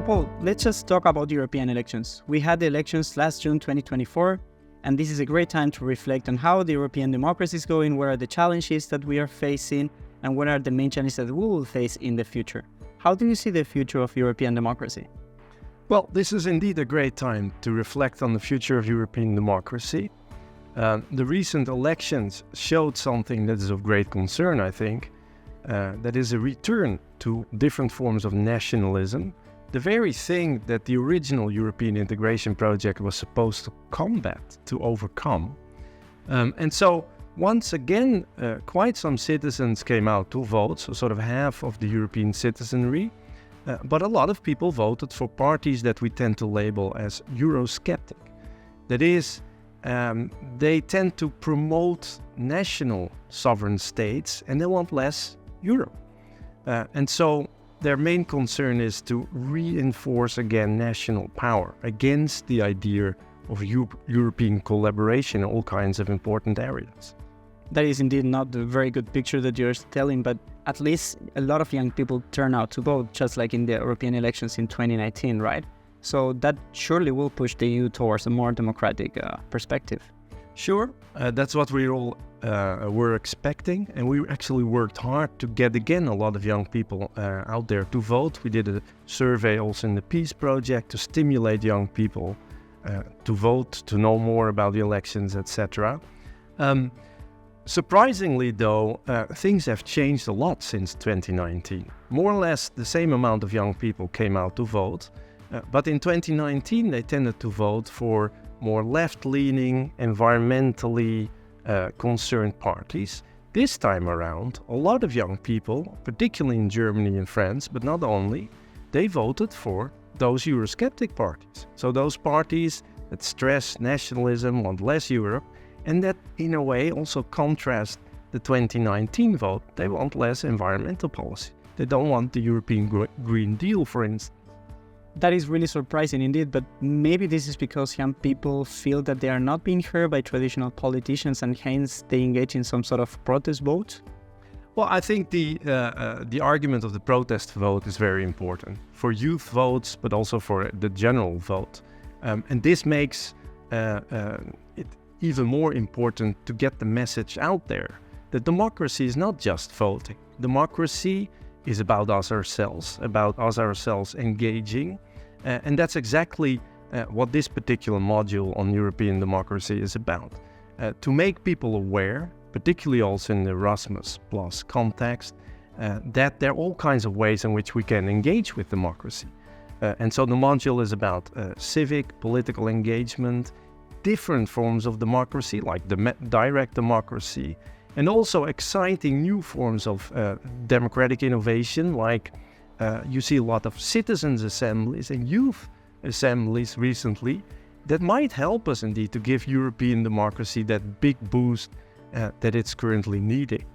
So Paul, let's just talk about European elections. We had the elections last June 2024, and this is a great time to reflect on how the European democracy is going, what are the challenges that we are facing, and what are the main challenges that we will face in the future. How do you see the future of European democracy? Well, this is indeed a great time to reflect on the future of European democracy. The recent elections showed something that is of great concern, I think. That is a return to different forms of nationalism, the very thing that the original European integration project was supposed to combat, to overcome. And so, once again, quite some citizens came out to vote, so sort of half of the European citizenry. But a lot of people voted for parties that we tend to label as Eurosceptic. That is, they tend to promote national sovereign states and they want less Europe. And so their main concern is to reinforce again national power against the idea of European collaboration in all kinds of important areas. That is indeed not the very good picture that you're telling, but at least a lot of young people turn out to vote, just like in the European elections in 2019, right? So that surely will push the EU towards a more democratic perspective. Sure, that's what we all were expecting, and we actually worked hard to get again a lot of young people out there to vote. We did a survey also in the Peace Project to stimulate young people to vote, to know more about the elections, etc. Surprisingly though, things have changed a lot since 2019. More or less the same amount of young people came out to vote, but in 2019 they tended to vote for more left-leaning, environmentally concerned parties. This time around, a lot of young people, particularly in Germany and France, but not only, they voted for those Eurosceptic parties. So those parties that stress nationalism, want less Europe, and that in a way also contrast the 2019 vote. They want less environmental policy. They don't want the European Green Deal, for instance. That is really surprising indeed, but maybe this is because young people feel that they are not being heard by traditional politicians and hence they engage in some sort of protest vote? Well, I think the argument of the protest vote is very important for youth votes, but also for the general vote. And this makes it even more important to get the message out there that democracy is not just voting. Democracy is about us ourselves engaging. And that's exactly what this particular module on European democracy is about. To make people aware, particularly also in the Erasmus Plus context, that there are all kinds of ways in which we can engage with democracy. And so the module is about civic, political engagement, different forms of democracy, like the direct democracy, and also exciting new forms of democratic innovation, like you see a lot of citizens' assemblies and youth assemblies recently that might help us indeed to give European democracy that big boost that it's currently needing.